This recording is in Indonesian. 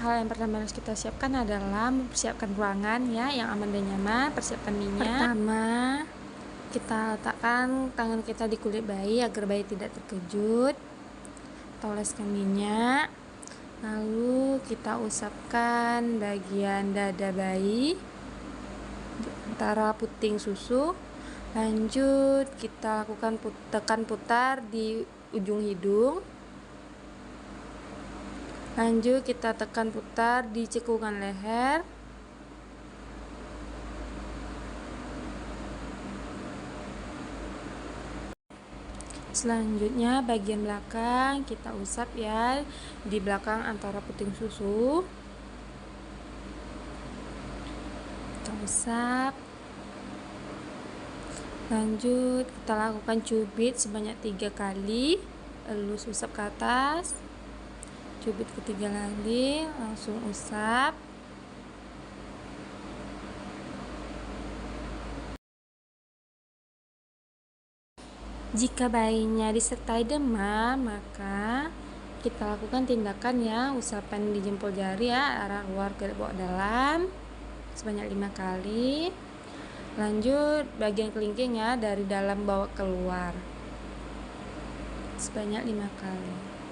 hal yang pertama harus kita siapkan adalah mempersiapkan ruangan ya yang aman dan nyaman. Persiapkan minyak. Pertama, kita letakkan tangan kita di kulit bayi agar bayi tidak terkejut. Kita oleskan minyak. Lalu kita usapkan bagian dada bayi antara puting susu. Lanjut kita lakukan tekan putar di ujung hidung. Lanjut kita tekan putar di cekungan leher. Selanjutnya bagian belakang kita usap ya, di belakang antara puting susu. Kita usap. Lanjut kita lakukan cubit sebanyak 3 kali, elus usap ke atas. Cubit ketiga lagi, langsung usap. Jika bayinya disertai demam, maka kita lakukan tindakan ya, usapan di jempol jari ya, arah luar ke bawah dalam sebanyak 5 kali. Lanjut bagian kelingking ya, dari dalam bawa keluar sebanyak 5 kali.